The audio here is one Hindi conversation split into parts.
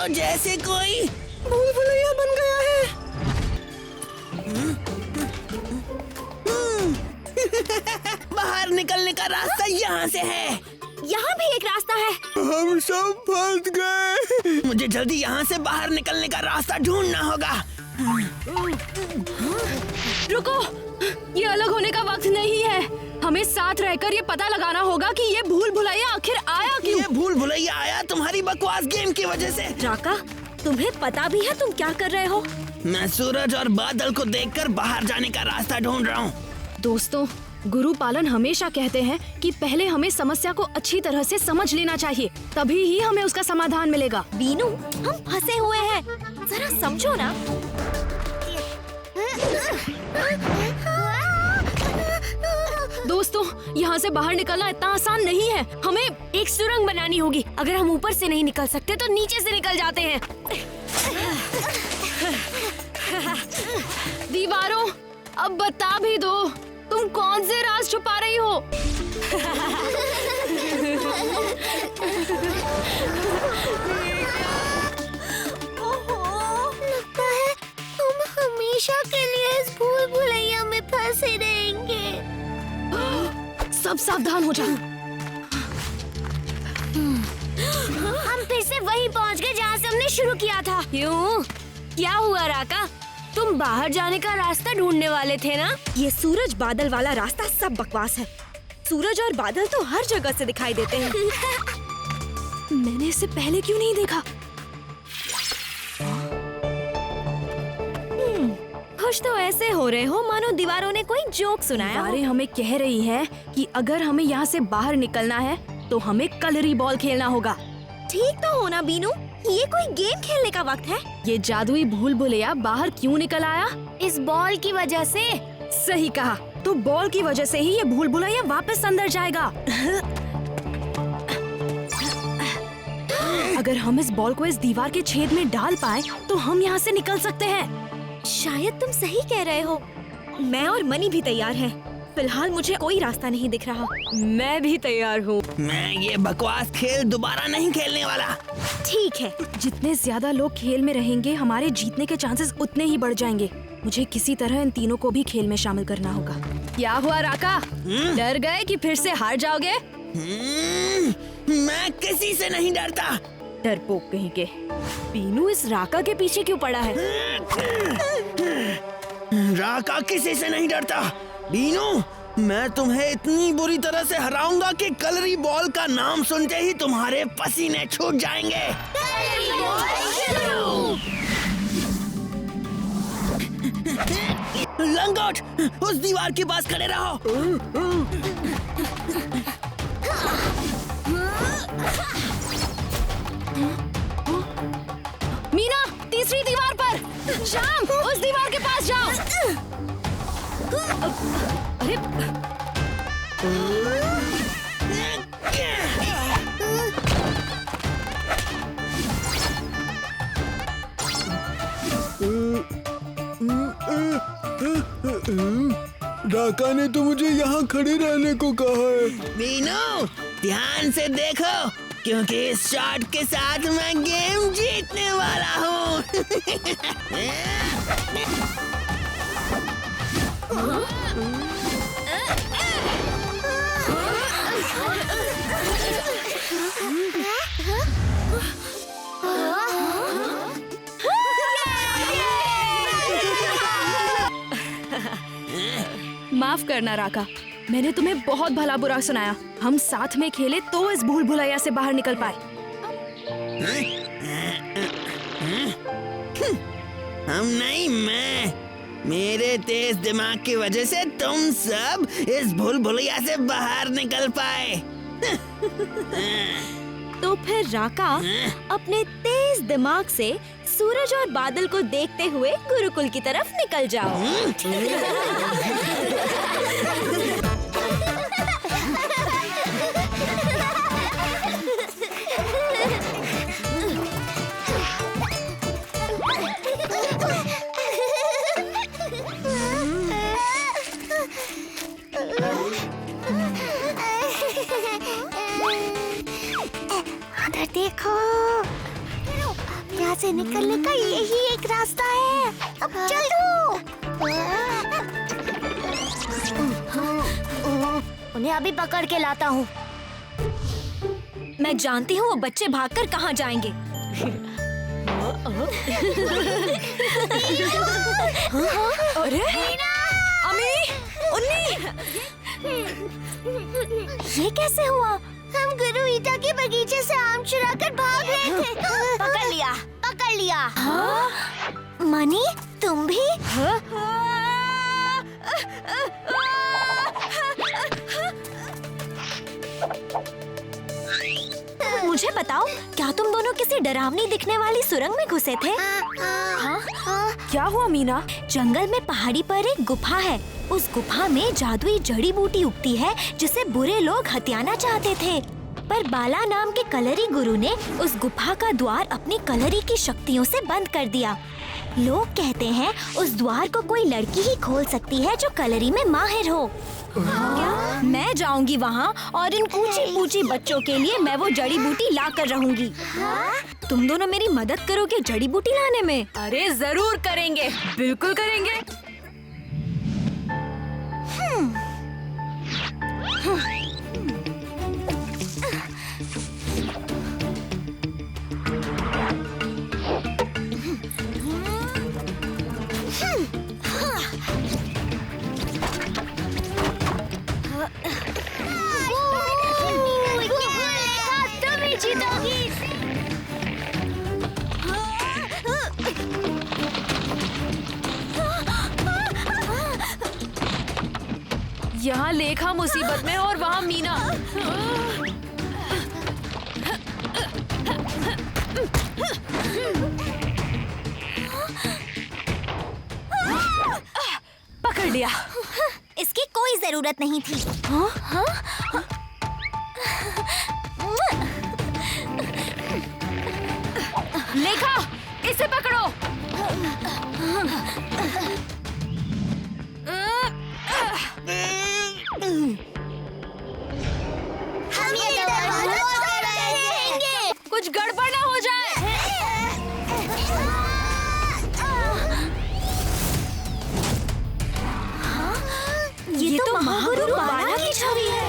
तो जैसे कोई भूल भुलैया बन गया है। बाहर निकलने का रास्ता यहाँ से है। यहाँ भी एक रास्ता है। हम सब फंस गए। मुझे जल्दी यहाँ से बाहर निकलने का रास्ता ढूंढना होगा। रुको, ये अलग होने का वक्त नहीं है। हमें साथ रहकर ये पता लगाना होगा कि ये भूल भुलैया आखिर आया क्यों। ये भूल भुलैया आया तुम्हारी बकवास गेम की वजह से। राका, तुम्हें पता भी है तुम क्या कर रहे हो? मैं सूरज और बादल को देखकर बाहर जाने का रास्ता ढूंढ रहा हूँ। दोस्तों, गुरु पालन हमेशा कहते हैं कि पहले हमें समस्या को अच्छी तरह से समझ लेना चाहिए, तभी ही हमें उसका समाधान मिलेगा। बीनू, हम फंसे हुए हैं, जरा समझो ना। दोस्तों, यहाँ से बाहर निकलना इतना आसान नहीं है। हमें एक सुरंग बनानी होगी। अगर हम ऊपर से नहीं निकल सकते तो नीचे से निकल जाते हैं। दीवारों, अब बता भी दो, तुम कौन से राज छुपा रही हो? लगता है हम हमेशा के लिए इस भूल भुलैया में फंसे रहेंगे। सब सावधान हो जाओ। हम फिर से वहीं पहुंच गए जहाँ से हमने शुरू किया था। क्यों? क्या हुआ राका? तुम बाहर जाने का रास्ता ढूंढने वाले थे ना? ये सूरज बादल वाला रास्ता सब बकवास है। सूरज और बादल तो हर जगह से दिखाई देते हैं। मैंने इसे पहले क्यों नहीं देखा? खुश तो ऐसे हो रहे हो मानो दीवारों ने कोई जोक सुनाया हो। दीवारें हमें कह रही है कि अगर हमें यहाँ से बाहर निकलना है तो हमें कलरी बॉल खेलना होगा। ठीक तो हो ना बीनू, ये कोई गेम खेलने का वक्त है। ये जादुई भूल भुलैया बाहर क्यों निकल आया? इस बॉल की वजह से। सही कहा, तो बॉल की वजह से ही ये भूल भुलैया वापस अंदर जाएगा। अगर हम इस बॉल को इस दीवार के छेद में डाल पाए तो हम यहाँ से निकल सकते हैं। शायद तुम सही कह रहे हो। मैं और मनी भी तैयार हैं। फिलहाल मुझे कोई रास्ता नहीं दिख रहा। मैं भी तैयार हूँ। मैं ये बकवास खेल दोबारा नहीं खेलने वाला। ठीक है, जितने ज्यादा लोग खेल में रहेंगे हमारे जीतने के चांसेस उतने ही बढ़ जाएंगे। मुझे किसी तरह इन तीनों को भी खेल में शामिल करना होगा। क्या हुआ राका? डर गए कि फिर से हार जाओगे? मैं किसी से नहीं डरता। डरपोक कहीं के। बीनू इस राका के पीछे क्यों पड़ा है? राका किसी से नहीं डरता। बीनू, मैं तुम्हें इतनी बुरी तरह से हराऊंगा कि कलरी बॉल का नाम सुनते ही तुम्हारे पसीने छूट जाएंगे। लंगोट, उस दीवार के पास खड़े रहो। मीना, तीसरी दीवार पर। शाम, उस दीवार के पास जाओ। अरे, राका ने तो मुझे यहाँ खड़े रहने को कहा है। बीनू, ध्यान से देखो, क्योंकि इस शॉट के साथ मैं गेम जीतने वाला हूँ। माफ करना राका, मैंने तुम्हें बहुत भला बुरा सुनाया। हम साथ में खेले तो इस भूल भुलैया से बाहर निकल पाए। हम नहीं, मैं। मेरे तेज दिमाग की वजह से तुम सब इस भूल भुलैया से बाहर निकल पाए। तो फिर राका अपने तेज दिमाग से सूरज और बादल को देखते हुए गुरुकुल की तरफ निकल जाओ। उधर देखो। अभी से निकलने का यही एक रास्ता है। अब चलो। उन्हें अभी पकड़ के लाता हूँ। मैं जानती हूँ वो बच्चे भागकर कहाँ जाएंगे। अरे अमी, उन्नी, ये कैसे हुआ? हम गुरु ईटा के बगीचे से आम चुरा कर भाग रहे थे। पकड़ लिया, पकड़ लिया। मनी, तुम भी? मुझे बताओ, क्या तुम दोनों किसी डरावनी दिखने वाली सुरंग में घुसे थे? क्या हुआ मीना? जंगल में पहाड़ी पर एक गुफा है। उस गुफा में जादुई जड़ी बूटी उगती है जिसे बुरे लोग हथियाना चाहते थे, पर बाला नाम के कलरी गुरु ने उस गुफा का द्वार अपनी कलरी की शक्तियों से बंद कर दिया। लोग कहते हैं उस द्वार को कोई लड़की ही खोल सकती है जो कलरी में माहिर हो। क्या? मैं जाऊंगी वहाँ और इन पूछी बच्चों के लिए मैं वो जड़ी बूटी ला कर रहूंगी। तुम दोनों मेरी मदद करोगे जड़ी बूटी लाने में? अरे जरूर करेंगे, बिल्कुल करेंगे। तुम ही जीतोगी। यहाँ लेखा मुसीबत में और वहाँ मीना। पकड़ लिया। इसकी कोई जरूरत नहीं थी। लेखा, इसे पकड़ो। हम ये दरवाजा रहेंगे। कुछ गड़बड़ ना हो जाए। ये तो महागुरु बाला की छवि है।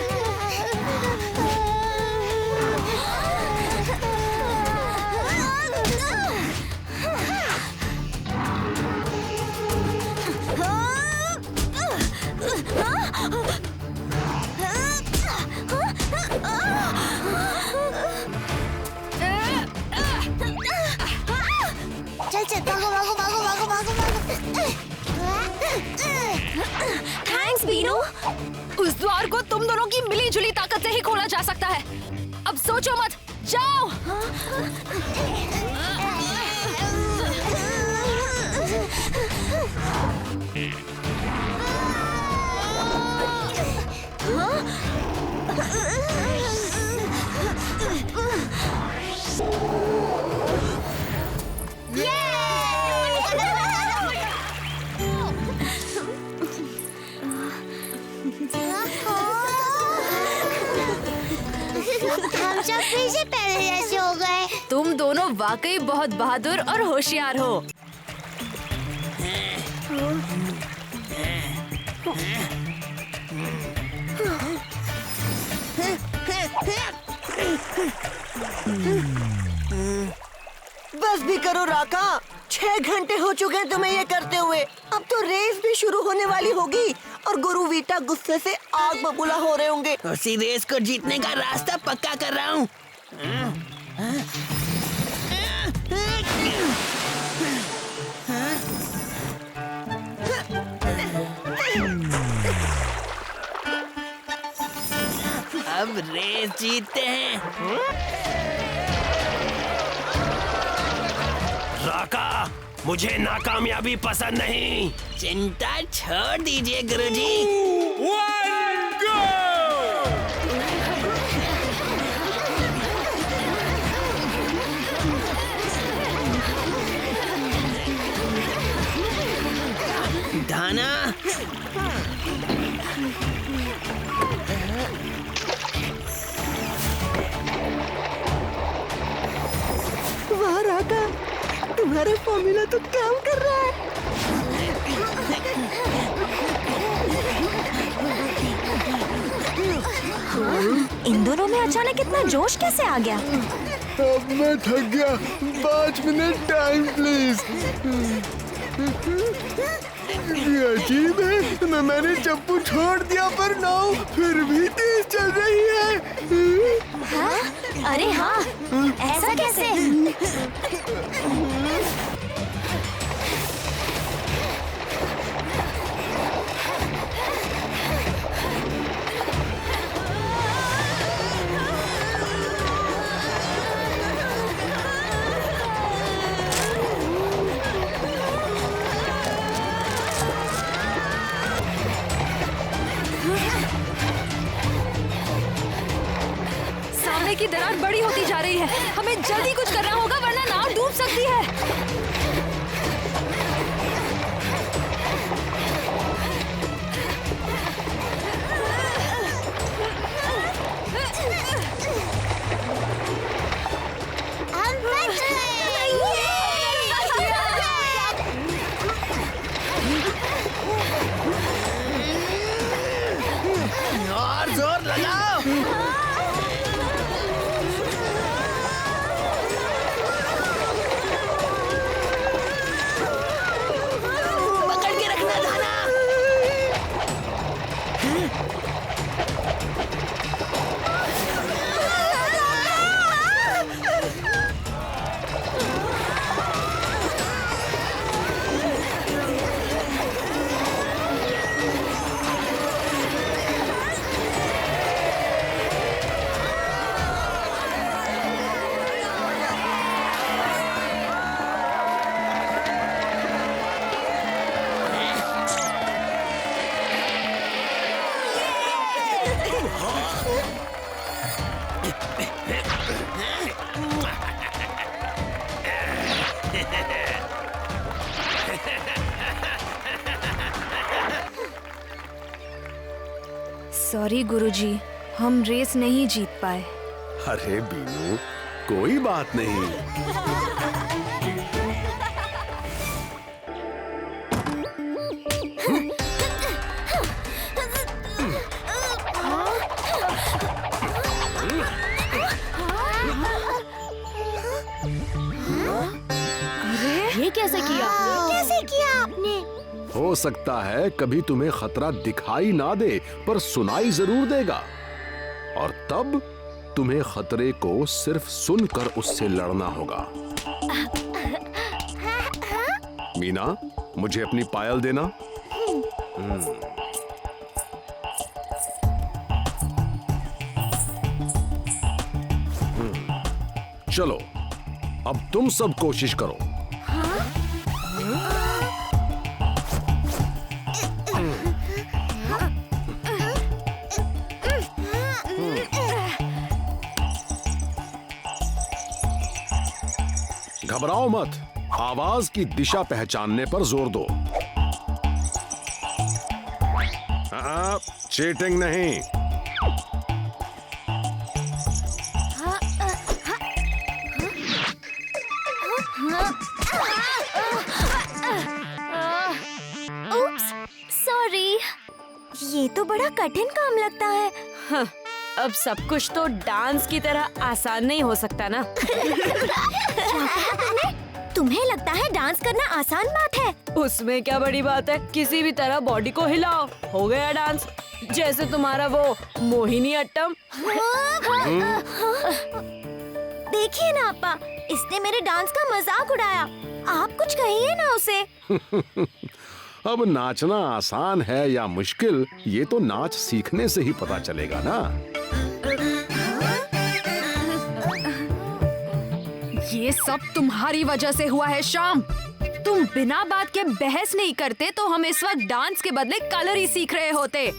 चल चल, भागो भागो भागो भागो भागो भागो। थैंक्स बीनू। उस द्वार को तुम दोनों की मिली जुली ताकत से ही खोला जा सकता है। अब सोचो मत, जाओ। हम सब फिर से पहले जैसे हो गए। तुम दोनों वाकई बहुत बहादुर और होशियार हो। बस भी करो राका, 6 घंटे हो चुके हैं तुम्हें ये करते हुए। अब तो रेस भी शुरू होने वाली होगी और गुरु वीटा गुस्से से आग बबूला हो रहे होंगे। उसी रेस को जीतने का रास्ता पक्का कर रहा हूँ। अब रेस जीतते हैं। राका, मुझे नाकामयाबी पसंद नहीं। चिंता छोड़ दीजिए गुरुजी। धाना, वाह राका, तुम्हारा फॉर्मूला तो काम कर रहा है। इन दोनों में अचानक इतना जोश कैसे आ गया? अब मैं थक गया। 5 मिनट टाइम प्लीज। ये अजीब है, मैंने चप्पू छोड़ दिया पर नाव फिर भी तेज चल रही है। हाँ? अरे हाँ, ऐसा कैसे? सामने की दरार बड़ी होती जा रही है। हमें जल्दी कुछ करना होगा वरना नाव डूब सकती है। हम बच गए। और जोर लगाओ। पकड़ के रखना दाना। सॉरी गुरुजी, हम रेस नहीं जीत पाए। अरे बीनू, कोई बात नहीं। ये कैसे किया? कैसे किया आपने? हो सकता है कभी तुम्हें खतरा दिखाई ना दे पर सुनाई जरूर देगा, और तब तुम्हें खतरे को सिर्फ सुनकर उससे लड़ना होगा। मीना, मुझे अपनी पायल देना। चलो, अब तुम सब कोशिश करो। घबराओ मत, आवाज की दिशा पहचानने पर जोर दो। हाँ, चीटिंग नहीं। उप्स, सॉरी। ये तो बड़ा कठिन काम लगता है। हाँ, अब सब कुछ तो डांस की तरह आसान नहीं हो सकता ना। तुम्हें लगता है डांस करना आसान बात है? उसमें क्या बड़ी बात है, किसी भी तरह बॉडी को हिलाओ, हो गया डांस। जैसे तुम्हारा वो मोहिनी अट्टम। देखिए ना अपा, इसने मेरे डांस का मजाक उड़ाया। आप कुछ कहिए ना उसे। अब नाचना आसान है या मुश्किल, ये तो नाच सीखने से ही पता चलेगा ना। ये सब तुम्हारी वजह से हुआ है शाम। तुम बिना बात के बहस नहीं करते तो हम इस वक्त डांस के बदले कलर ही सीख रहे होते।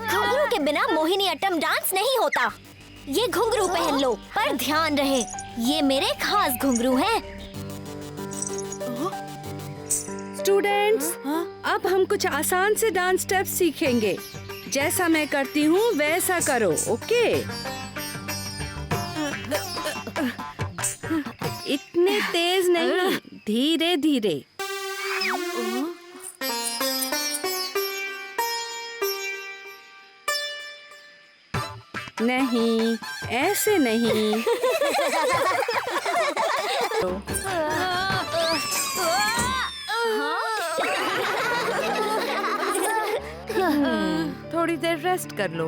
घुंघरू के बिना मोहिनी अट्टम डांस नहीं होता। ये घुंघरू पहन लो, पर ध्यान रहे ये मेरे खास घुंघरू हैं। स्टूडेंट्स, अब हम कुछ आसान से डांस स्टेप्स सीखेंगे। जैसा मैं करती हूँ वैसा करो, ओके? इतने तेज नहीं, धीरे धीरे। नहीं, ऐसे नहीं। थोड़ी देर रेस्ट कर लो।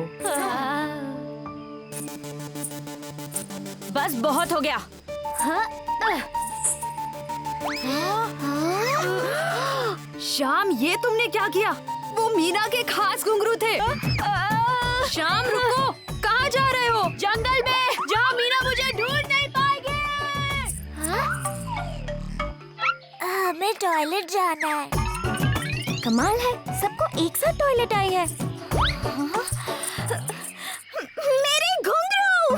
बस बहुत हो गया। श्याम, ये तुमने क्या किया? वो मीना के खास घुंघरू थे। श्याम रुको, कहाँ जा रहे हो? जंगल में, जहाँ मीना मुझे ढूंढ नहीं पाएगी। हमें टॉयलेट जाना है। कमाल है, सबको एक साथ टॉयलेट आई है। मेरे घुंघरू!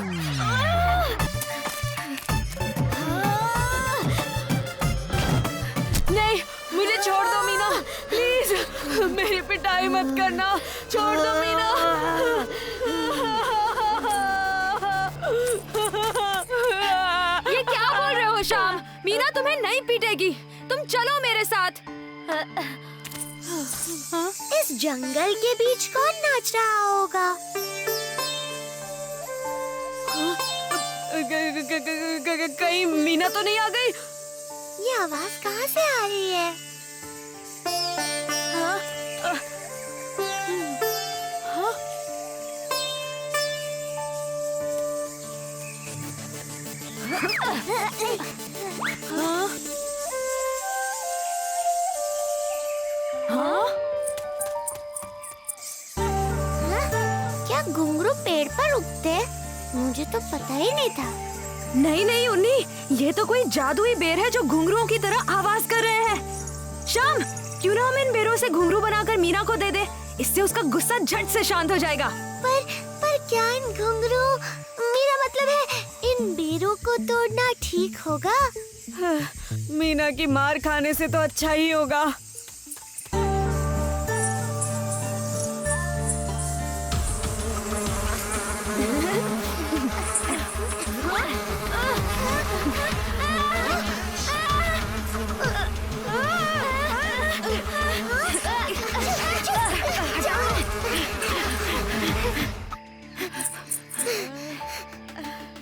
नहीं, मुझे छोड़ दो मीना, प्लीज। मेरी पिटाई मत करना, छोड़ दो मीना। ये क्या बोल रहे हो श्याम? मीना तुम्हें नहीं पीटेगी, तुम चलो मेरे साथ। इस जंगल के बीच कौन नाच रहा होगा? कहीं मीना तो नहीं आ गई? ये आवाज कहाँ से आ रही है? क्या घुंघरू पेड़ पर उगते? मुझे तो पता ही नहीं था। नहीं नहीं उन्नी, ये तो कोई जादुई बेर है जो घुंघरुओं की तरह आवाज कर रहे हैं। श्याम, क्यों ना हम इन बेरों से घुंघरू बनाकर मीना को दे दे, इससे उसका गुस्सा झट से शांत हो जाएगा। पर क्या इन घुंघरू, मेरा मतलब है इन बेरों को तोड़ना ठीक होगा? मीना की मार खाने से तो अच्छा ही होगा।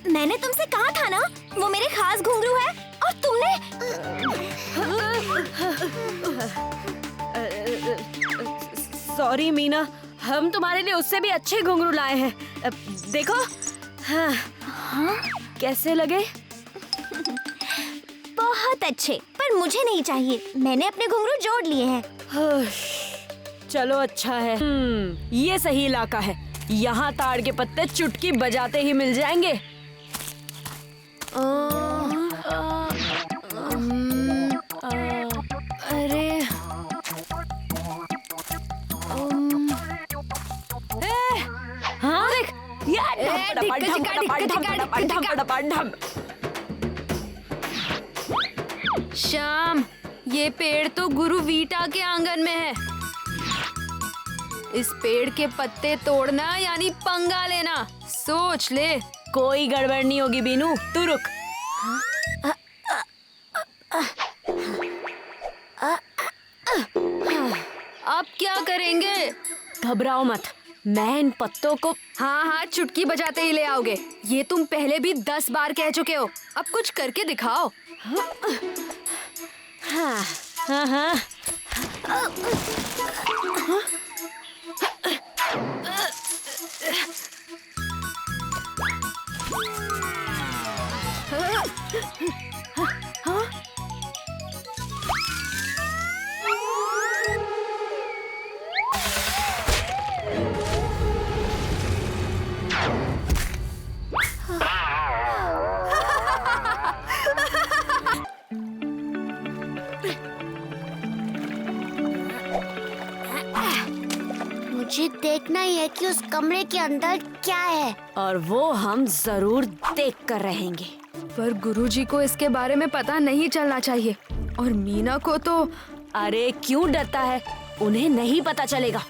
मैंने तुमसे कहा था ना, वो मेरे खास घुंघरू है, और तुमने। सॉरी मीना, हम तुम्हारे लिए उससे भी अच्छे घुंघरू लाए हैं। देखो। हाँ। कैसे लगे? बहुत अच्छे, पर मुझे नहीं चाहिए। मैंने अपने घुंघरू जोड़ लिए हैं। चलो अच्छा है। ये सही इलाका है, यहाँ ताड़ के पत्ते चुटकी बजाते ही मिल जाएंगे। अरे हाँ देख, श्याम, ये पेड़ तो गुरु वीटा के आंगन में है। इस पेड़ के पत्ते तोड़ना यानी पंगा लेना, सोच ले। कोई गड़बड़ नहीं होगी बीनू, तू रुक। अब क्या करेंगे? घबराओ मत, मैं इन पत्तों को हाँ चुटकी बजाते ही ले आओगे। ये तुम पहले भी 10 बार कह चुके हो, अब कुछ करके दिखाओ। हाँ। मुझे देखना ही है कि उस कमरे के अंदर क्या है, और वो हम जरूर देख कर रहेंगे। पर गुरुजी को इसके बारे में पता नहीं चलना चाहिए, और मीना को तो अरे क्यों डरता है? उन्हें नहीं पता चलेगा।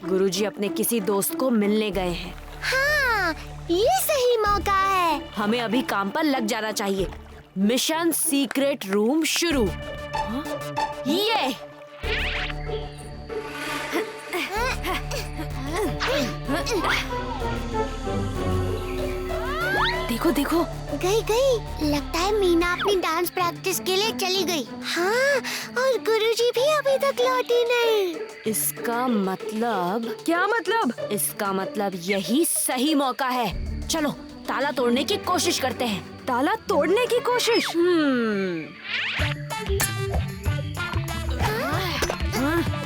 गुरुजी अपने किसी दोस्त को मिलने गए हैं। हाँ, ये सही मौका है। हमें अभी काम पर लग जाना चाहिए। मिशन सीक्रेट रूम शुरू। हाँ? ये देखो देखो, गई। लगता है मीना अपनी डांस प्रैक्टिस के लिए चली गई। हाँ, और गुरुजी भी अभी तक लौटी नहीं। इसका मतलब क्या मतलब? इसका मतलब यही सही मौका है। चलो ताला तोड़ने की कोशिश करते हैं। ताला तोड़ने की कोशिश?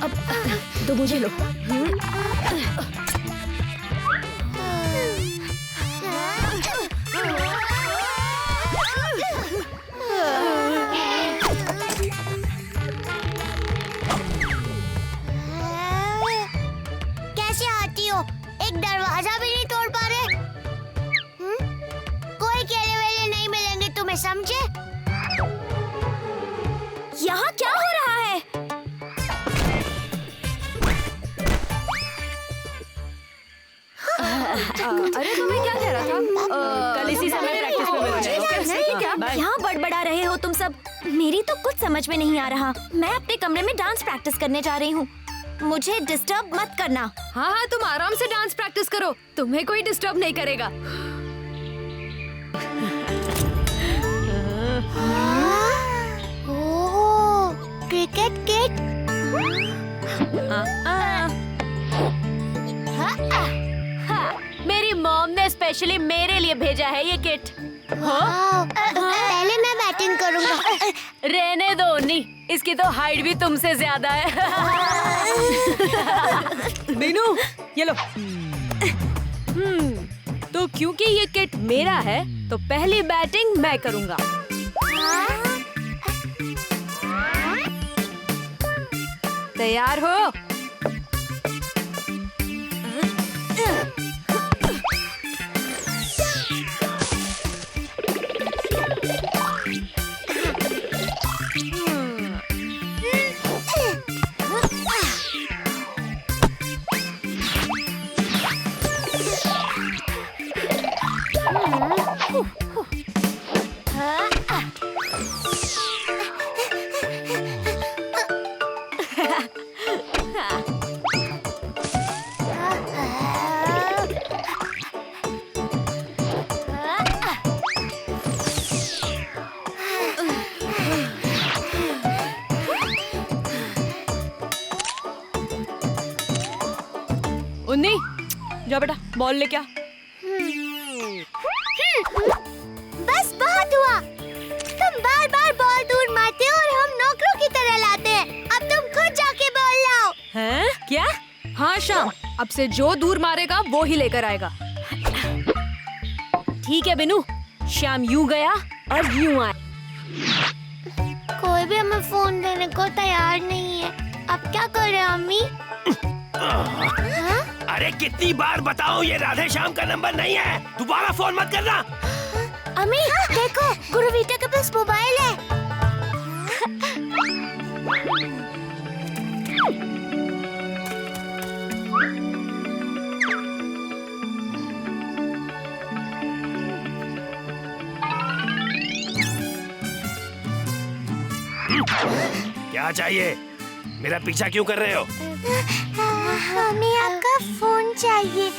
अब तो मुझे लो। कैसे आती हो? एक दरवाजा भी नहीं तोड़ पा रहे। कोई केले वेले नहीं मिलेंगे तुम्हें, समझे? यहाँ क्या हो रहा है? अरे तुम्हें क्या कह रहा था? कल इसी समय प्रैक्टिस में मिलेंगे। यहाँ बड़बड़ा रहे हो तुम सब। मेरी तो कुछ समझ में नहीं आ रहा। मैं अपने कमरे में डांस प्रैक्टिस करने जा रही हूँ। मुझे डिस्टर्ब मत करना। हाँ हाँ, तुम आराम से डांस प्रैक्टिस करो, तुम्हें कोई डिस्टर्ब नहीं करेगा। ओह, क्रिकेट किट। मेरी मॉम ने स्पेशली मेरे लिए भेजा है ये किट। पहले मैं बैटिंग करूँगा। रहने दो उन्नी, इसकी तो हाइट भी तुमसे ज्यादा है। मीनू, ये लो। तो क्योंकि ये किट मेरा है, तो पहली बैटिंग मैं करूँगा। तैयार हो? उन्नी, जा बेटा, बॉल लेके आ। बस बहुत हुआ। तुम बार बार बॉल दूर मारते हो और हम नौकरों की तरह लाते हैं। अब तुम खुद जाके बॉल लाओ। हैं? क्या? हाँ श्याम, अब से जो दूर मारेगा वो ही लेकर आएगा। ठीक है बिनू, श्याम यूं गया और यूं आया। कोई भी हमें फोन देने को तैयार नहीं है। अब क्या करें अम्मी? अरे कितनी बार बताऊं, ये राधे श्याम का नंबर नहीं है। दोबारा फोन मत करना। अम्मी देखो, गुरुवीटा के पास मोबाइल है। क्या चाहिए? मेरा पीछा क्यों कर रहे हो? हमें आपका फोन चाहिए।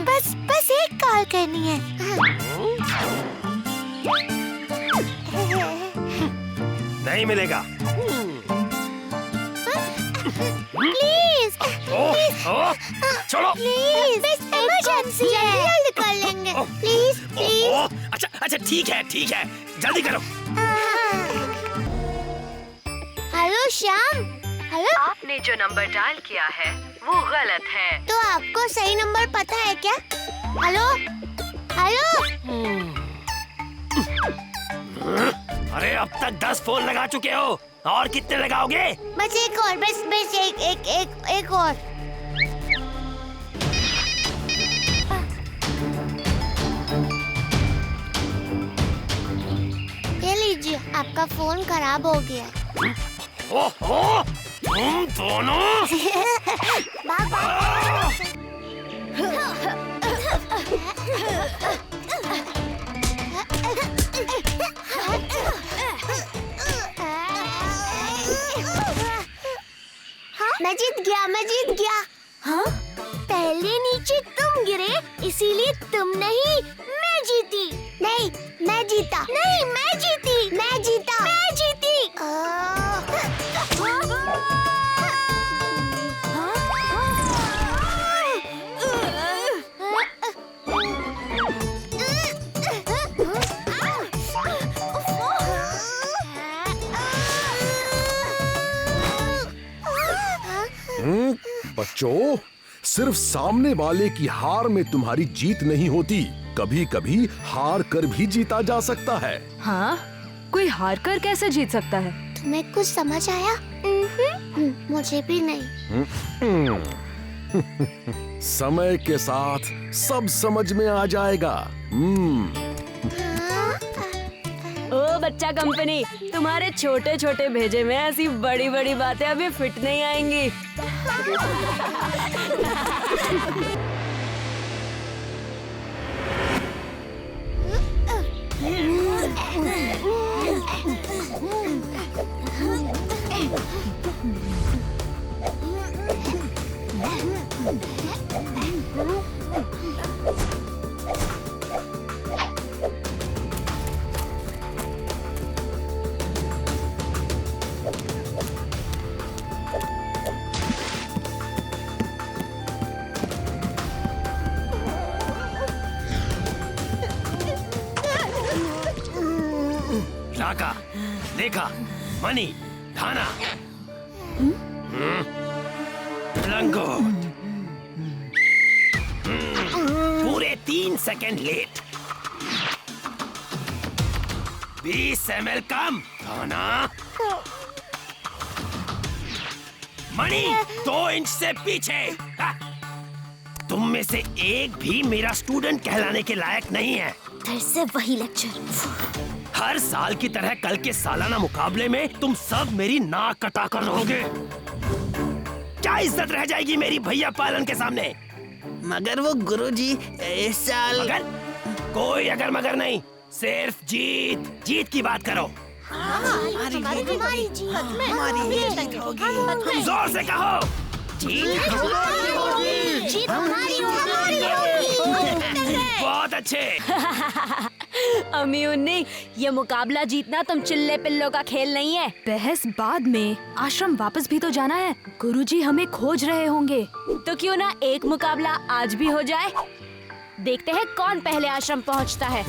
बस एक कॉल करनी है। नहीं मिलेगा। प्लीज छोड़ो। प्लीज, इमरजेंसी है। जल्दी कर लेंगे। प्लीज। अच्छा ठीक है जल्दी करो। हेलो श्याम। हेलो, आपने जो नंबर डायल किया है वो गलत है। तो आपको सही नंबर पता है क्या? हेलो। अरे अब तक 10 फोन लगा चुके हो, और कितने लगाओगे? बस एक और, बस एक और। ये लीजिए, आपका फोन खराब हो गया। ओहो, तुम दोनों मैं जीत गया। हाँ? पहले नीचे तुम गिरे, इसीलिए तुम नहीं, मैं जीती। नहीं, मैं जीता। नहीं, मैं जीती। मैं जीता। मैं जीती। बच्चों, सिर्फ सामने वाले की हार में तुम्हारी जीत नहीं होती, कभी कभी हार कर भी जीता जा सकता है। हाँ? कोई हार कर कैसे जीत सकता है? तुम्हें कुछ समझ आया? मुझे भी नहीं। समय के साथ सब समझ में आ जाएगा। ओ बच्चा कंपनी, तुम्हारे छोटे छोटे भेजे में ऐसी बड़ी बड़ी बातें अभी फिट नहीं आएंगी। राका, देखा, मनी, थाना, लंगोट, पूरे 3 सेकंड लेट, 20 ml कम, थाना, मनी 2 इंच से पीछे। तुम में से एक भी मेरा स्टूडेंट कहलाने के लायक नहीं है। फिर से वही लेक्चर। हर साल की तरह कल के सालाना मुकाबले में तुम सब मेरी नाक कटा कर रहोगे। क्या इज्जत रह जाएगी मेरी भैया पालन के सामने? मगर वो गुरुजी इस साल मगर? कोई अगर मगर नहीं, सिर्फ जीत की बात करो। हमारी जीत होगी। जोर से कहो, जीत हमारी होगी। बहुत अच्छे। अम्मी उन्नी, ये मुकाबला जीतना तुम चिल्ले पिल्लों का खेल नहीं है। बहस बाद में, आश्रम वापस भी तो जाना है। गुरुजी हमें खोज रहे होंगे, तो क्यों ना एक मुकाबला आज भी हो जाए। देखते हैं कौन पहले आश्रम पहुंचता है।